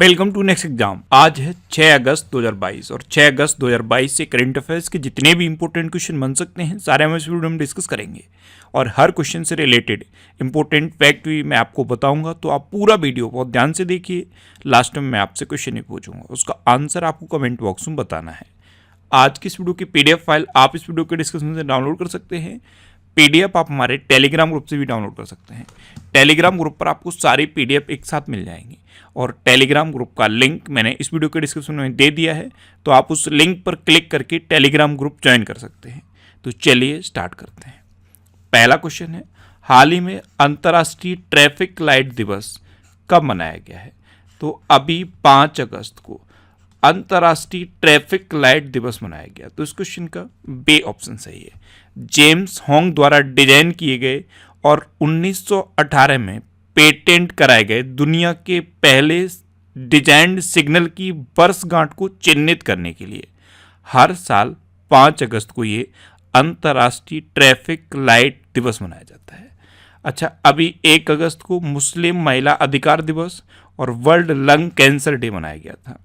Welcome to next exam. आज है 6 अगस्त 2022 और 6 अगस्त 2022 से करंट अफेयर्स के जितने भी इंपॉर्टेंट क्वेश्चन बन सकते हैं सारे हम इस वीडियो में डिस्कस करेंगे और हर क्वेश्चन से रिलेटेड इंपॉर्टेंट फैक्ट भी मैं आपको बताऊंगा। तो आप पूरा वीडियो बहुत ध्यान से देखिए। लास्ट में मैं आपसे क्वेश्चन ही पूछूंगा, उसका आंसर आपको कमेंट बॉक्स में बताना है। आज की इस वीडियो की PDF फाइल आप इस वीडियो के डिस्क्रिप्शन से डाउनलोड कर सकते हैं। PDF आप हमारे टेलीग्राम ग्रुप से भी डाउनलोड कर सकते हैं। टेलीग्राम ग्रुप पर आपको सारी PDF एक साथ मिल जाएंगी और टेलीग्राम ग्रुप का लिंक मैंने इस वीडियो के डिस्क्रिप्शन में दे दिया है, तो आप उस लिंक पर क्लिक करके टेलीग्राम ग्रुप ज्वाइन कर सकते हैं। तो चलिए स्टार्ट करते हैं। पहला क्वेश्चन है, हाल ही में अंतर्राष्ट्रीय ट्रैफिक लाइट दिवस कब मनाया गया है? तो अभी 5 अगस्त को अंतर्राष्ट्रीय ट्रैफिक लाइट दिवस मनाया गया। तो इस क्वेश्चन का बी ऑप्शन सही है। जेम्स हॉन्ग द्वारा डिजाइन किए गए और 1918 में पेटेंट कराए गए दुनिया के पहले डिजाइंड सिग्नल की वर्षगांठ को चिन्हित करने के लिए हर साल 5 अगस्त को ये अंतर्राष्ट्रीय ट्रैफिक लाइट दिवस मनाया जाता है। अच्छा, अभी 1 अगस्त को मुस्लिम महिला अधिकार दिवस और वर्ल्ड लंग कैंसर डे मनाया गया था।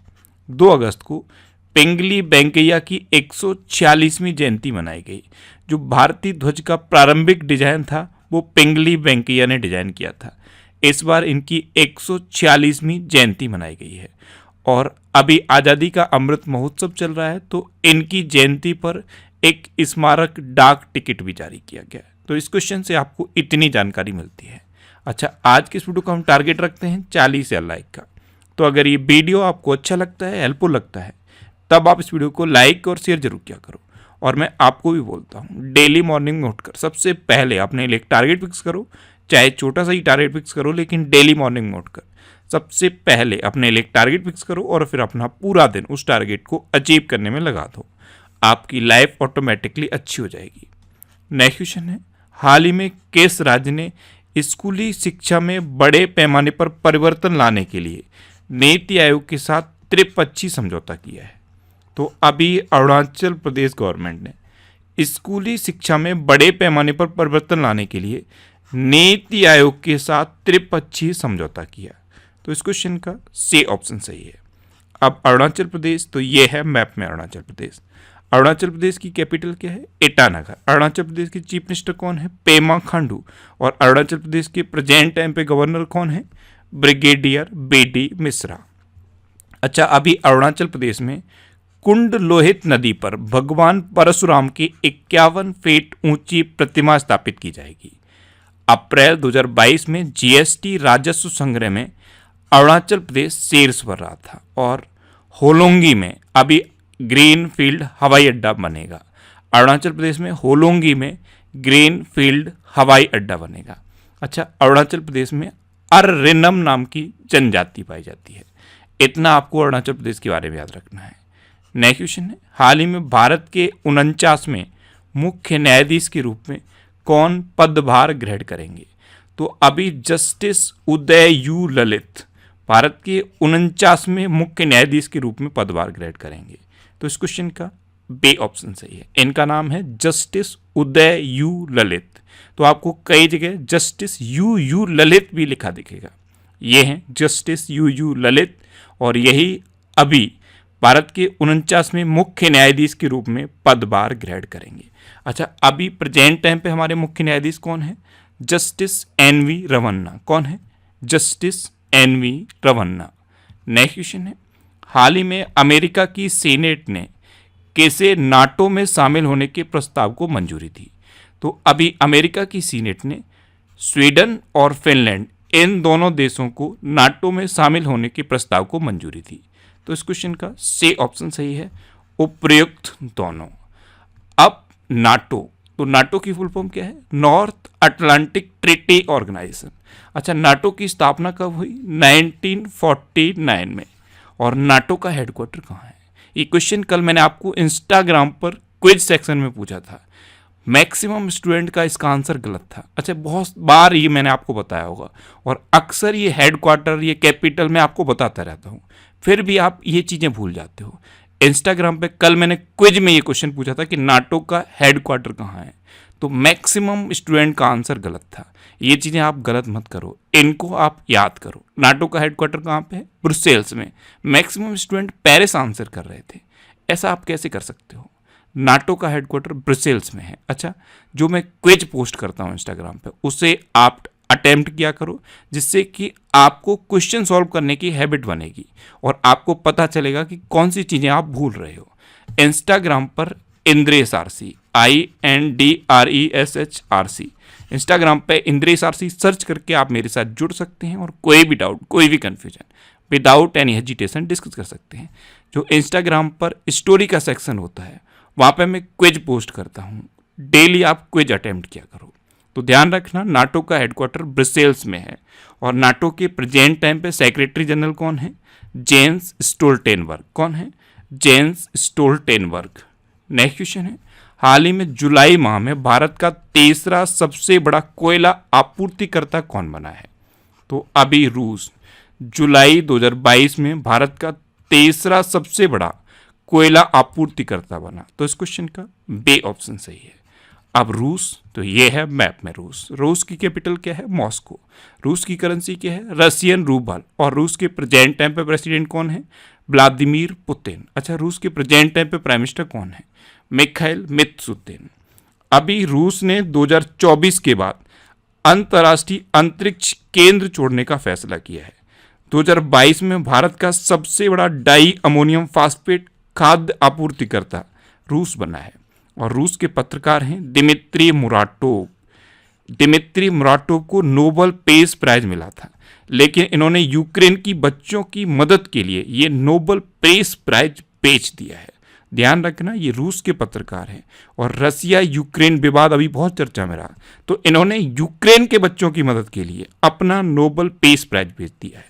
2 अगस्त को पिंगली वेंकैया की 146वीं जयंती मनाई गई। जो भारतीय ध्वज का प्रारंभिक डिजाइन था वो पिंगली वेंकैया ने डिजाइन किया था। इस बार इनकी 146वीं जयंती मनाई गई है और अभी आज़ादी का अमृत महोत्सव चल रहा है, तो इनकी जयंती पर एक स्मारक डाक टिकट भी जारी किया गया। तो इस क्वेश्चन से आपको इतनी जानकारी मिलती है। अच्छा, आज के इस वीडियो का हम टारगेट रखते हैं 40,000 लाइक का। तो अगर ये वीडियो आपको अच्छा लगता है, हेल्पफुल लगता है, तब आप इस वीडियो को लाइक और शेयर जरूर किया करो। और मैं आपको भी बोलता हूँ, डेली मॉर्निंग में उठकर सबसे पहले अपने लिए एक टारगेट फिक्स करो, चाहे छोटा सा ही टारगेट फिक्स करो, लेकिन डेली मॉर्निंग में उठकर सबसे पहले अपने लिए एक टारगेट फिक्स करो और फिर अपना पूरा दिन उस टारगेट को अचीव करने में लगा दो। आपकी लाइफ ऑटोमेटिकली अच्छी हो जाएगी। नेक्स्ट क्वेश्चन है, हाल ही में किस राज्य ने स्कूली शिक्षा में बड़े पैमाने पर परिवर्तन लाने के लिए नीति आयोग के साथ त्रिपक्षीय समझौता किया है? तो अभी अरुणाचल प्रदेश गवर्नमेंट ने स्कूली शिक्षा में बड़े पैमाने पर परिवर्तन लाने के लिए नीति आयोग के साथ त्रिपक्षीय समझौता किया। तो इस क्वेश्चन का सी ऑप्शन सही है। अब अरुणाचल प्रदेश, तो ये है मैप में अरुणाचल प्रदेश। अरुणाचल प्रदेश की कैपिटल क्या है? ईटानगर। अरुणाचल प्रदेश के चीफ मिनिस्टर कौन है? पेमा खांडू। और अरुणाचल प्रदेश के प्रेजेंट टाइम पे गवर्नर कौन है? Brigadier BD Mishra. अच्छा, अभी अरुणाचल प्रदेश में कुंड लोहित नदी पर भगवान परशुराम की 51 फीट ऊंची प्रतिमा स्थापित की जाएगी। अप्रैल 2022 में GST राजस्व संग्रह में अरुणाचल प्रदेश शीर्ष पर रहा था और होलोंगी में अभी ग्रीन फील्ड हवाई अड्डा बनेगा। अरुणाचल प्रदेश में होलोंगी में ग्रीन फील्ड हवाई अड्डा बनेगा। अच्छा, अरुणाचल प्रदेश में अर्रेनम नाम की जनजाति पाई जाती है। इतना आपको अरुणाचल प्रदेश के बारे में याद रखना है। नेक्स्ट क्वेश्चन है, हाल ही में भारत के 49वें मुख्य न्यायाधीश के रूप में कौन पदभार ग्रहण करेंगे? तो अभी justice Uday you Lalit Bharat के 49वें मुख्य न्यायाधीश के रूप में पदभार ग्रहण करेंगे। तो इस क्वेश्चन का बी ऑप्शन सही है। इनका नाम है जस्टिस उदय यू ललित। तो आपको कई जगह जस्टिस यू ललित भी लिखा दिखेगा। ये हैं जस्टिस यू ललित और यही अभी भारत के 49वें मुख्य न्यायाधीश के रूप में पदभार ग्रहण करेंगे। अच्छा, अभी प्रेजेंट टाइम पे हमारे मुख्य न्यायाधीश कौन है? Justice NV Ramana. कौन है? Justice NV Ramana. Next question है, हाल ही में अमेरिका की सीनेट ने कैसे नाटो में शामिल होने के प्रस्ताव को मंजूरी दी? तो अभी अमेरिका की सीनेट ने स्वीडन और फिनलैंड इन दोनों देशों को नाटो में शामिल होने के प्रस्ताव को मंजूरी दी। तो इस क्वेश्चन का सी ऑप्शन सही है, उपयुक्त दोनों। अब नाटो, तो नाटो की फुल फॉर्म क्या है? North Atlantic Treaty Organisation. अच्छा, नाटो की स्थापना कब हुई? 1949 में। और नाटो का हेडक्वार्टर कहाँ है? ये क्वेश्चन कल मैंने आपको इंस्टाग्राम पर क्विज सेक्शन में पूछा था। मैक्सिमम स्टूडेंट का इसका आंसर गलत था। अच्छा, बहुत बार ये मैंने आपको बताया होगा और अक्सर ये हेडक्वार्टर, ये कैपिटल मैं आपको बताता रहता हूँ, फिर भी आप ये चीज़ें भूल जाते हो। इंस्टाग्राम पे कल मैंने क्विज में ये क्वेश्चन पूछा था कि नाटो का हेडक्वार्टर कहाँ है, तो मैक्सिमम स्टूडेंट का आंसर गलत था। ये चीज़ें आप गलत मत करो, इनको आप याद करो। नाटो का हेडक्वार्टर कहाँ पे है? ब्रुसेल्स में। मैक्सिमम स्टूडेंट पेरिस आंसर कर रहे थे। ऐसा आप कैसे कर सकते हो? नाटो का हेडक्वार्टर ब्रुसेल्स में है। अच्छा, जो मैं क्विज पोस्ट करता हूँ इंस्टाग्राम पे, उसे आप अटेम्प्ट किया करो, जिससे कि आपको क्वेश्चन सॉल्व करने की हैबिट बनेगी और आपको पता चलेगा कि कौन सी चीज़ें आप भूल रहे हो। इंस्टाग्राम पर Indresh RC, INDRESH RC, Instagram पे इंद्रेश आरसी सर्च करके आप मेरे साथ जुड़ सकते हैं और कोई भी डाउट, कोई भी confusion without any hesitation discuss कर सकते हैं। जो इंस्टाग्राम पर स्टोरी का सेक्शन होता है, वहाँ पे मैं क्विज पोस्ट करता हूँ। डेली आप क्विज अटेम्प्ट किया करो। तो ध्यान रखना, नाटो का हेडक्वार्टर ब्रसेल्स में है और नाटो के प्रेजेंट टाइम पे सेक्रेटरी जनरल कौन है? Jens Stoltenberg. कौन है? Jens Stoltenberg. नेक्स्ट क्वेश्चन है, हाल ही में जुलाई माह में भारत का तीसरा सबसे बड़ा कोयला आपूर्तिकर्ता कौन बना है? तो अभी रूस। जुलाई 2022 में भारत का तीसरा सबसे बड़ा कोयला आपूर्तिकर्ता बना। तो इस क्वेश्चन का बी ऑप्शन सही है। अब रूस, तो ये है मैप में रूस। रूस की कैपिटल क्या है? मॉस्को। रूस की करेंसी क्या है? Russian rouble. और रूस के प्रेजेंट टाइम पे प्रेसिडेंट कौन है? Vladimir Putin. अच्छा, रूस के प्रेजेंट टाइम पे प्राइम मिनिस्टर कौन है? मिखाइल मित्सुतिन। अभी रूस ने 2024 के बाद अंतर्राष्ट्रीय अंतरिक्ष केंद्र छोड़ने का फैसला किया है। 2022 में भारत का सबसे बड़ा डाई अमोनियम फास्फेट खाद्य आपूर्तिकर्ता रूस बना है और रूस के पत्रकार हैं दिमित्री मुराटोव। दिमित्री मुराटोव को नोबेल पीस प्राइज मिला था, लेकिन इन्होंने यूक्रेन की बच्चों की मदद के लिए ये नोबेल पीस प्राइज बेच दिया है। ध्यान रखना, ये रूस के पत्रकार हैं और रसिया यूक्रेन विवाद अभी बहुत चर्चा में रहा, तो इन्होंने यूक्रेन के बच्चों की मदद के लिए अपना नोबेल पीस प्राइज बेच दिया है।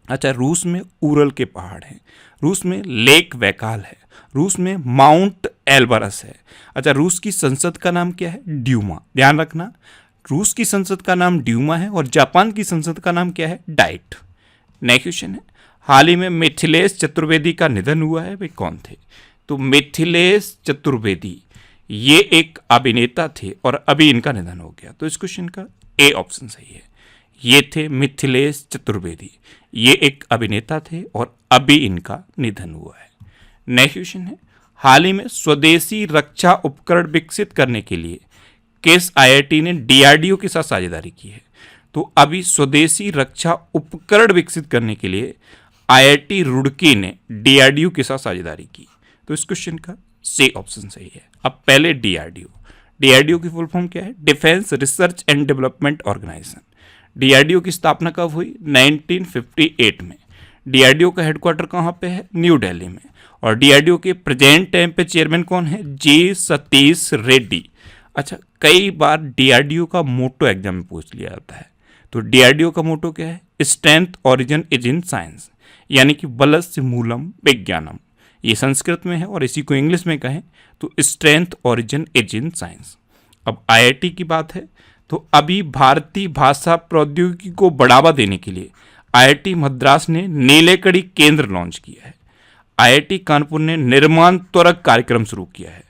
अच्छा, रूस में उरल के पहाड़ हैं, रूस में लेक बैकाल है, रूस में माउंट एल्बरस है। अच्छा, रूस की संसद का नाम क्या है? ड्यूमा। ध्यान रखना, रूस की संसद का नाम ड्यूमा है और जापान की संसद का नाम क्या है? डाइट। नेक्स्ट क्वेश्चन है, हाल ही में मिथिलेश चतुर्वेदी का निधन हुआ है, वे कौन थे? तो मिथिलेश चतुर्वेदी ये एक अभिनेता थे और अभी इनका निधन हो गया। तो इस क्वेश्चन का ए ऑप्शन सही है। ये थे मिथिलेश चतुर्वेदी, ये एक अभिनेता थे और अभी इनका निधन हुआ है। नेक्स्ट क्वेश्चन है, हाल ही में स्वदेशी रक्षा उपकरण विकसित करने के लिए किस IIT ने DRDO के साथ साझेदारी की है? तो अभी स्वदेशी रक्षा उपकरण विकसित करने के लिए IIT रुड़की ने DRDO के साथ साझेदारी की। तो इस क्वेश्चन का सी ऑप्शन सही है। अब पहले DRDO की फुल फॉर्म क्या है? Defence Research and Development Organisation. DRDO की स्थापना कब हुई? 1958 में। DRDO का हेडक्वार्टर कहाँ पे है? न्यू दिल्ली में। और DRDO के प्रेजेंट टाइम पे चेयरमैन कौन है? G सतीश रेड्डी। अच्छा, कई बार DRDO का मोटो एग्जाम में पूछ लिया जाता है। तो DRDO का मोटो क्या है? Strength origin is in science, यानी कि बलस्य मूलम विज्ञानम। ये संस्कृत में है और इसी को इंग्लिश में कहें तो strength origin is in science. अब IIT की बात है, तो अभी भारतीय भाषा प्रौद्योगिकी को बढ़ावा देने के लिए IIT मद्रास ने नीलेकड़ी केंद्र लॉन्च किया है। IIT कानपुर ने निर्माण त्वरक कार्यक्रम शुरू किया है।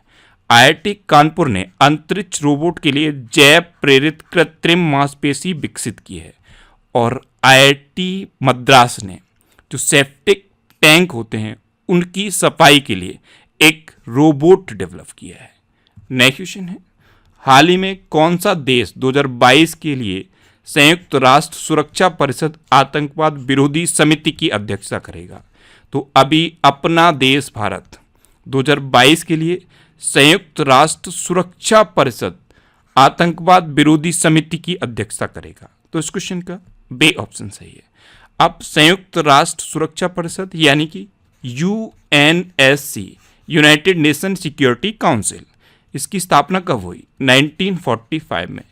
IIT कानपुर ने अंतरिक्ष रोबोट के लिए जैव प्रेरित कृत्रिम मांसपेशी विकसित की है। और IIT मद्रास ने जो सेप्टिक टैंक होते हैं उनकी सफाई के लिए एक रोबोट डेवलप किया है। नेक्स्ट क्वेश्चन है, हाल ही में कौन सा देश 2022 के लिए संयुक्त राष्ट्र सुरक्षा परिषद आतंकवाद विरोधी समिति की अध्यक्षता करेगा? तो अभी अपना देश भारत 2022 के लिए संयुक्त राष्ट्र सुरक्षा परिषद आतंकवाद विरोधी समिति की अध्यक्षता करेगा। तो इस क्वेश्चन का बी ऑप्शन सही है। अब संयुक्त राष्ट्र सुरक्षा परिषद यानी कि UNSC, United nation security council, इसकी स्थापना कब हुई? 1945 में।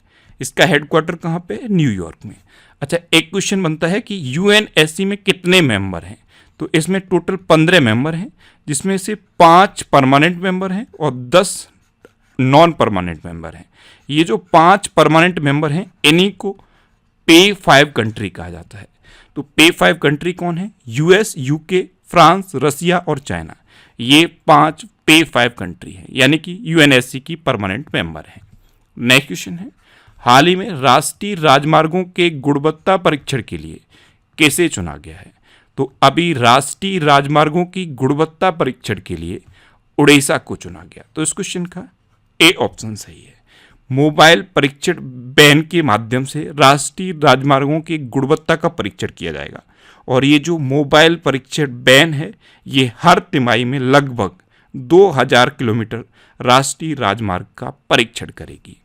इसका हेडक्वार्टर कहाँ पे है? न्यूयॉर्क में। अच्छा, एक क्वेश्चन बनता है कि UNSC में कितने मेंबर हैं? तो इसमें टोटल 15 मेंबर हैं, जिसमें से 5 परमानेंट मेंबर हैं और 10 नॉन परमानेंट मेंबर हैं। ये जो 5 परमानेंट मेंबर हैं इन्हीं को P5 कंट्री कहा जाता है। तो P5 कंट्री कौन है? US, UK, फ्रांस, रसिया और चाइना। ये 5 P5 कंट्री हैं, यानी कि UNSC की परमानेंट मेंबर हैं। नेक्स्ट क्वेश्चन है, हाल ही में राष्ट्रीय राजमार्गों के गुणवत्ता परीक्षण के लिए किसे चुना गया है? तो अभी राष्ट्रीय राजमार्गों की गुणवत्ता परीक्षण के लिए उड़ीसा को चुना गया। तो इस क्वेश्चन का ए ऑप्शन सही है। मोबाइल परीक्षण वैन के माध्यम से राष्ट्रीय राजमार्गों की गुणवत्ता का परीक्षण किया जाएगा, और ये जो मोबाइल परीक्षण वैन है ये हर तिमाही में लगभग 2000 किलोमीटर राष्ट्रीय राजमार्ग का परीक्षण करेगी।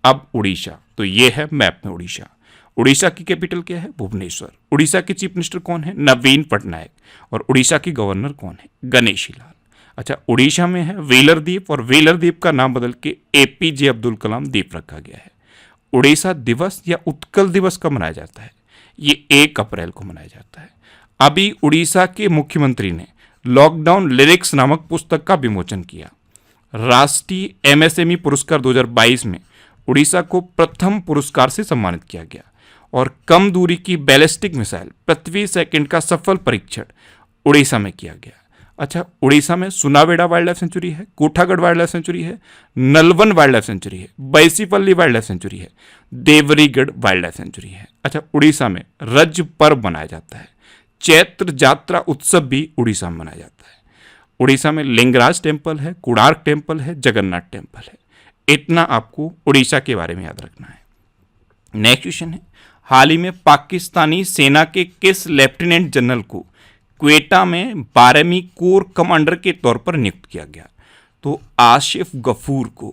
अब उड़ीसा, तो ये है मैप में उड़ीसा। उड़ीसा की कैपिटल क्या है? भुवनेश्वर। उड़ीसा के चीफ मिनिस्टर कौन है? नवीन पटनायक। और उड़ीसा की गवर्नर कौन है? गणेशी लाल। अच्छा, उड़ीसा में है व्हीलर द्वीप, और व्हीलर द्वीप का नाम बदल के एपीजे अब्दुल कलाम द्वीप रखा गया है। उड़ीसा दिवस या उत्कल दिवस कब मनाया जाता है? ये 1 अप्रैल को मनाया जाता है। अभी उड़ीसा के मुख्यमंत्री ने लॉकडाउन लिरिक्स नामक पुस्तक का विमोचन किया। राष्ट्रीय एमएसएमई पुरस्कार 2022 में उड़ीसा को प्रथम पुरस्कार से सम्मानित किया गया, और कम दूरी की बैलिस्टिक मिसाइल प्रति सेकंड का सफल परीक्षण उड़ीसा में किया गया। अच्छा, उड़ीसा में सुनावेड़ा वाइल्ड लाइफ सेंचुरी है, कोठागढ़ वाइल्ड लाइफ सेंचुरी है, नलवन वाइल्ड लाइफ सेंचुरी है, बैसीपल्ली वाइल्ड लाइफ सेंचुरी है, देवरीगढ़ वाइल्ड लाइफ सेंचुरी है। अच्छा, उड़ीसा में रज पर्व मनाया जाता है। चैत्र जात्रा उत्सव भी उड़ीसा में मनाया जाता है। उड़ीसा में लिंगराज टेम्पल है, कोणार्क टेम्पल है, जगन्नाथ टेम्पल है। इतना आपको उड़ीसा के बारे में याद रखना है। नेक्स्ट क्वेश्चन है, हाल ही में पाकिस्तानी सेना के किस लेफ्टिनेंट जनरल को क्वेटा में 12वीं कोर कमांडर के तौर पर नियुक्त किया गया? तो आसिफ गफूर को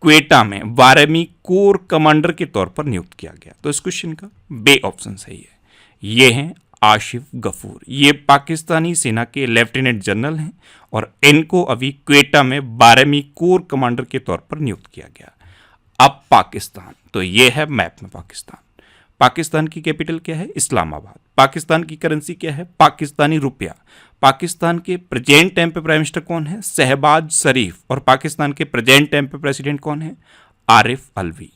क्वेटा में 12वीं कोर कमांडर के तौर पर नियुक्त किया गया। तो इस क्वेश्चन का बे ऑप्शन सही है। ये हैं आसिफ गफूर। ये पाकिस्तानी सेना के लेफ्टिनेंट जनरल हैं, और इनको अभी क्वेटा में 12वीं कोर कमांडर के तौर पर नियुक्त किया गया। अब पाकिस्तान, तो ये है मैप में पाकिस्तान। पाकिस्तान की कैपिटल क्या है? इस्लामाबाद। पाकिस्तान की करेंसी क्या है? पाकिस्तानी रुपया। पाकिस्तान के प्रेजेंट टाइम पे प्राइम मिनिस्टर कौन है? शहबाज शरीफ। और पाकिस्तान के प्रेजेंट टाइम पे प्रेसिडेंट कौन है? आरिफ अलवी।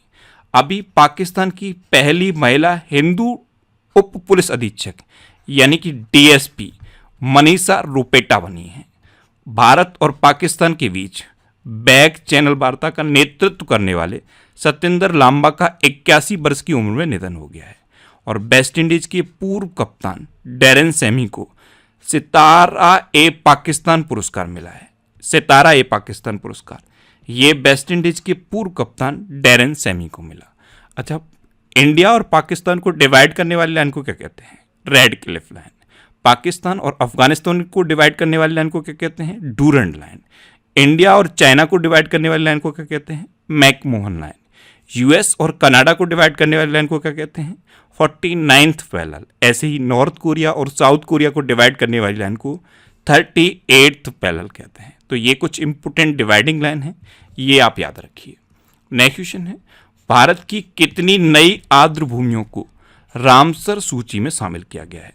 अभी पाकिस्तान की पहली महिला हिंदू उप पुलिस अधीक्षक यानी कि डीएसपी मनीषा रुपेटा बनी है। भारत और पाकिस्तान के बीच बैक चैनल वार्ता का नेतृत्व करने वाले सत्येंद्र लांबा का 81 वर्ष की उम्र में निधन हो गया है, और वेस्ट इंडीज के पूर्व कप्तान डैरेन सैमी को सितारा ए पाकिस्तान पुरस्कार मिला है। सितारा ए पाकिस्तान पुरस्कार ये वेस्ट इंडीज के पूर्व कप्तान डैरेन सैमी को मिला। अच्छा, इंडिया और पाकिस्तान को डिवाइड करने वाली लाइन को क्या कहते हैं? Red Cliff line. पाकिस्तान और अफगानिस्तान को डिवाइड करने वाली लाइन को क्या कहते हैं? Durand line. इंडिया और चाइना को डिवाइड करने वाली लाइन को क्या कहते हैं? McMahon line. यूएस और कनाडा को डिवाइड करने वाली लाइन को क्या कहते हैं? 49th parallel. ऐसे ही नॉर्थ कोरिया और साउथ कोरिया को डिवाइड करने वाली लाइन को 38th पैरेलल कहते हैं। तो ये कुछ इंपोर्टेंट डिवाइडिंग लाइन है, ये आप याद रखिए। नेक्स्ट क्वेश्चन है, भारत की कितनी नई आर्द्र भूमियों को रामसर सूची में शामिल किया गया है?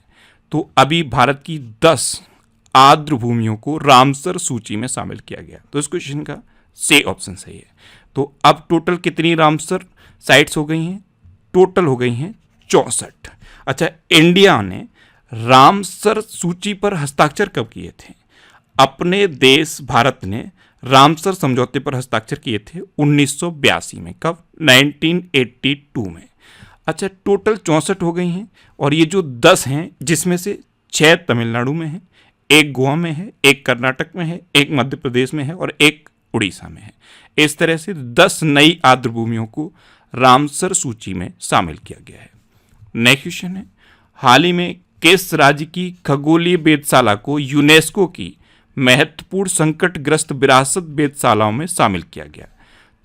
तो अभी भारत की 10 आर्द्र भूमियों को रामसर सूची में शामिल किया गया। तो इस क्वेश्चन का सी ऑप्शन सही है। तो अब टोटल कितनी रामसर साइट्स हो गई हैं? टोटल हो गई हैं 64। अच्छा, इंडिया ने रामसर सूची पर हस्ताक्षर कब किए थे? अपने देश भारत ने रामसर समझौते पर हस्ताक्षर किए थे 1982 में। कब? 1982 में। अच्छा, टोटल 64 हो गई हैं, और ये जो 10 हैं जिसमें से 6 तमिलनाडु में है, 1 गोवा में है, 1 कर्नाटक में है, 1 मध्य प्रदेश में है, और 1 उड़ीसा में है। इस तरह से 10 नई आर्द्र भूमियों को रामसर सूची में शामिल किया गया है। नेक्स्ट क्वेश्चन है, हाल ही में किस राज्य की खगोलीय वेधशाला को यूनेस्को की महत्वपूर्ण संकटग्रस्त विरासत वेधशालाओं में शामिल किया गया?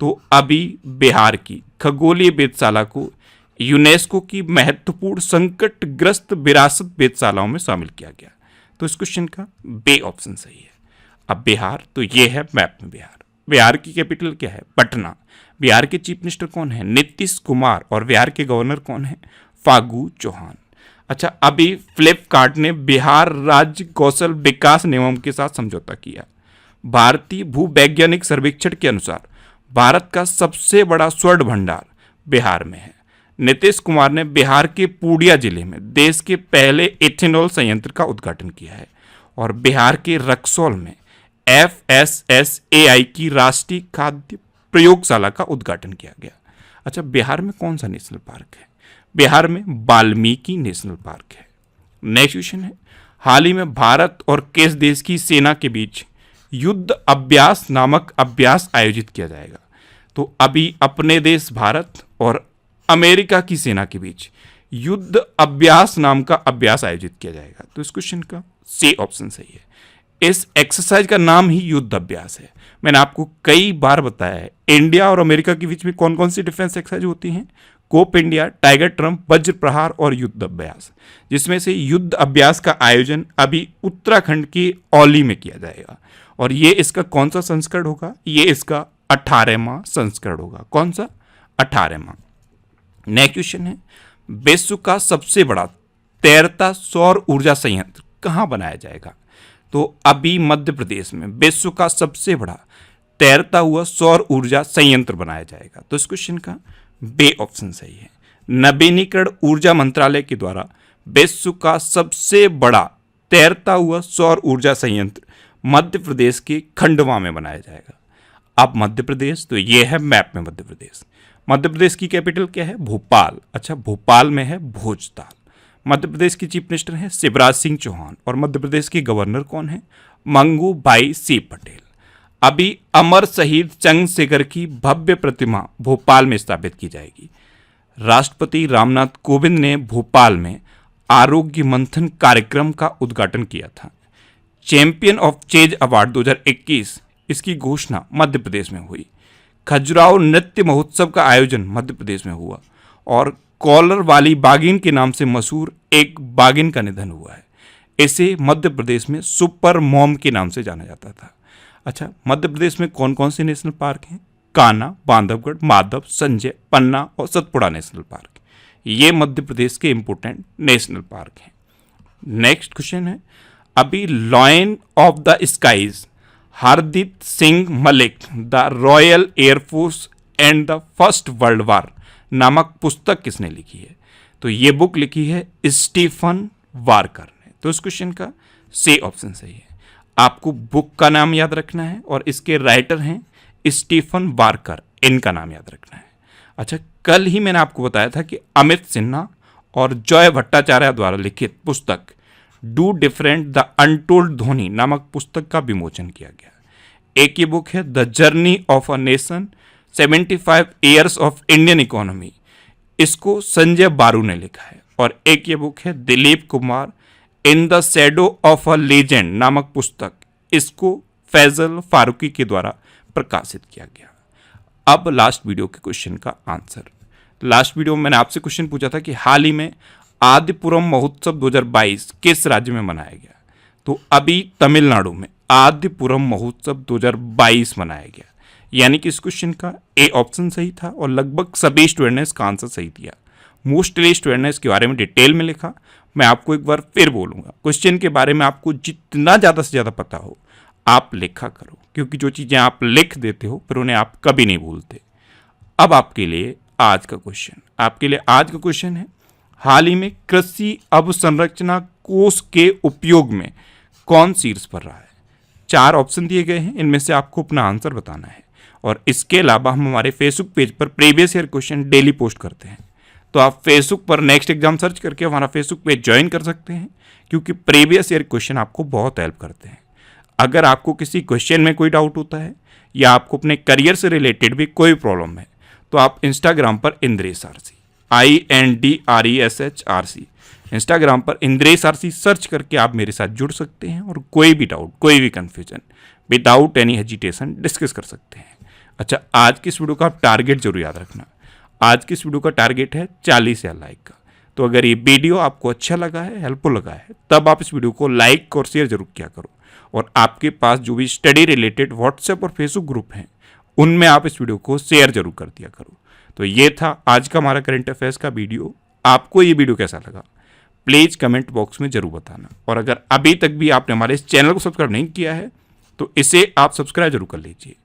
तो अभी बिहार की खगोलीय वेधशाला को यूनेस्को की महत्वपूर्ण संकटग्रस्त विरासत वेधशालाओं में शामिल किया गया। तो इस क्वेश्चन का बे ऑप्शन सही है। अब बिहार, तो ये है मैप में बिहार। बिहार की कैपिटल क्या है? पटना। बिहार के चीफ मिनिस्टर कौन है? नीतीश कुमार। और बिहार के गवर्नर कौन है? फागू चौहान। अच्छा, अभी फ्लिपकार्ट ने बिहार राज्य कौशल विकास निगम के साथ समझौता किया। भारतीय भूवैज्ञानिक सर्वेक्षण के अनुसार भारत का सबसे बड़ा स्वर्ण भंडार बिहार में है। नीतीश कुमार ने बिहार के पूर्णिया जिले में देश के पहले इथेनॉल संयंत्र का उद्घाटन किया है, और बिहार के रक्सौल में FSSAI की राष्ट्रीय खाद्य प्रयोगशाला का उद्घाटन किया गया। अच्छा, बिहार में कौन सा नेशनल पार्क है? बिहार में वाल्मीकि नेशनल पार्क है। नेक्स्ट क्वेश्चन है, हाल ही में भारत और किस देश की सेना के बीच युद्ध अभ्यास नामक अभ्यास आयोजित किया जाएगा? तो अभी अपने देश भारत और अमेरिका की सेना के बीच युद्ध अभ्यास नाम का अभ्यास आयोजित किया जाएगा। तो इस क्वेश्चन का सी ऑप्शन सही है। इस एक्सरसाइज का नाम ही युद्ध अभ्यास है। मैंने आपको कई बार बताया है इंडिया और अमेरिका के बीच में कौन कौन सी डिफेंस एक्सरसाइज होती हैं। कोप इंडिया, टाइगर ट्रम्प, वज्र प्रहार और युद्ध अभ्यास, जिसमें से युद्ध अभ्यास का आयोजन अभी उत्तराखंड के औली में किया जाएगा। और ये इसका कौन सा संस्करण होगा? ये इसका 18वां संस्करण होगा। कौन सा? 18वां। नेक्स्ट क्वेश्चन है, विश्व का सबसे बड़ा तैरता सौर ऊर्जा संयंत्र कहाँ बनाया जाएगा? तो अभी मध्य प्रदेश में विश्व का सबसे बड़ा तैरता हुआ सौर ऊर्जा संयंत्र बनाया जाएगा। तो इस क्वेश्चन का बे ऑप्शन सही है। नवीनीकरण ऊर्जा मंत्रालय के द्वारा विश्व का सबसे बड़ा तैरता हुआ सौर ऊर्जा संयंत्र मध्य प्रदेश के खंडवा में बनाया जाएगा। अब मध्य प्रदेश, तो ये है मैप में मध्य प्रदेश। मध्य प्रदेश की कैपिटल क्या है? भोपाल। अच्छा, भोपाल में है भोजताल। मध्य प्रदेश की चीफ मिनिस्टर हैं शिवराज सिंह चौहान और मध्य प्रदेश के गवर्नर कौन है? मंगू भाई सी पटेल। अभी अमर शहीद चंद्रशेखर की भव्य प्रतिमा भोपाल में स्थापित की जाएगी। राष्ट्रपति रामनाथ कोविंद ने भोपाल में आरोग्य मंथन कार्यक्रम का उद्घाटन किया था। चैंपियन ऑफ चेज अवार्ड 2021 इसकी घोषणा मध्य प्रदेश में हुई। खजुराहो नृत्य महोत्सव का आयोजन मध्य प्रदेश में हुआ और कॉलर वाली बागिन के नाम से मशहूर एक बागिन का निधन हुआ है। इसे मध्य प्रदेश में सुपर मॉम के नाम से जाना जाता था। अच्छा, मध्य प्रदेश में कौन कौन से नेशनल पार्क हैं? कान्हा, बांधवगढ़, माधव, संजय, पन्ना और सतपुड़ा नेशनल पार्क। ये मध्य प्रदेश के इंपोर्टेंट नेशनल पार्क हैं। नेक्स्ट क्वेश्चन है, अभी lion of the skies Hardeep Singh Malik the Royal Air Force and the First World War नामक पुस्तक किसने लिखी है? तो ये बुक लिखी है स्टीफन वारकर ने। तो इस क्वेश्चन का सी ऑप्शन सही है। आपको बुक का नाम याद रखना है और इसके राइटर हैं स्टीफन वारकर, इनका नाम याद रखना है। अच्छा, कल ही मैंने आपको बताया था कि अमित सिन्हा और जॉय भट्टाचार्य द्वारा लिखित पुस्तक do different the untold Dhoni नामक पुस्तक का विमोचन किया गया। एक ये बुक है the journey of a nation 75 years of Indian economy, इसको संजय बारू ने लिखा है। और एक ये बुक है Dilip Kumar in the shadow of a legend नामक पुस्तक, इसको फैजल फारूकी के द्वारा प्रकाशित किया गया। अब लास्ट वीडियो के क्वेश्चन का आंसर। लास्ट वीडियो में मैंने आपसे क्वेश्चन पूछा था कि हाल ही में आदिपुरम महोत्सव 2022 किस राज्य में मनाया गया? तो अभी तमिलनाडु में आदिपुरम महोत्सव 2022 मनाया गया। यानी कि इस क्वेश्चन का ए ऑप्शन सही था और लगभग सभी स्टूडेंट ने इसका आंसर सही दिया। मोस्टली स्टूडेंट ने इसके बारे में डिटेल में लिखा। मैं आपको एक बार फिर बोलूँगा, क्वेश्चन के बारे में आपको जितना ज़्यादा से ज़्यादा पता हो आप लिखा करो, क्योंकि जो चीज़ें आप लिख देते हो फिर उन्हें आप कभी नहीं भूलते। अब आपके लिए आज का क्वेश्चन है, हाल ही में कृषि अवसंरचना कोष के उपयोग में कौन शीर्ष पर रहा है? 4 ऑप्शन दिए गए हैं, इनमें से आपको अपना आंसर बताना है। और इसके अलावा हम हमारे फेसबुक पेज पर previous year question daily post करते हैं, तो आप फेसबुक पर नेक्स्ट एग्जाम सर्च करके हमारा फेसबुक पेज ज्वाइन कर सकते हैं, क्योंकि प्रीवियस ईयर क्वेश्चन आपको बहुत हेल्प करते हैं। अगर आपको किसी क्वेश्चन में कोई डाउट होता है या आपको अपने करियर से रिलेटेड भी कोई प्रॉब्लम है, तो आप इंस्टाग्राम पर इंद्रेश आरसी INDRESHRC इंस्टाग्राम पर इंद्रेश आरसी सर्च करके आप मेरे साथ जुड़ सकते हैं और कोई भी डाउट, कोई भी confusion without any hesitation discuss कर सकते हैं। अच्छा, आज की इस वीडियो का आप टारगेट जरूर याद रखना। आज की इस वीडियो का टारगेट है 40,000 लाइक का। तो अगर ये वीडियो आपको अच्छा लगा है, हेल्पफुल लगा है, तब आप इस वीडियो को लाइक और शेयर जरूर किया करो। और आपके पास जो भी स्टडी रिलेटेड व्हाट्सएप और फेसबुक ग्रुप हैं, उनमें आप इस वीडियो को शेयर जरूर कर दिया करो। तो ये था आज का हमारा करंट अफेयर्स का वीडियो। आपको ये वीडियो कैसा लगा प्लीज़ कमेंट बॉक्स में जरूर बताना। और अगर अभी तक भी आपने हमारे इस चैनल को सब्सक्राइब नहीं किया है तो इसे आप सब्सक्राइब जरूर कर लीजिए।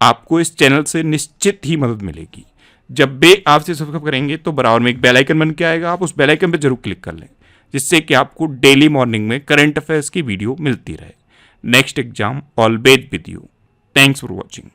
आपको इस चैनल से निश्चित ही मदद मिलेगी। जब भी आप इसे सब्सक्राइब करेंगे तो बराबर में एक बेल आइकन बन के आएगा, आप उस बेल आइकन पर जरूर क्लिक कर लें, जिससे कि आपको डेली मॉर्निंग में करंट अफेयर्स की वीडियो मिलती रहे। Next exam always with you. Thanks for watching.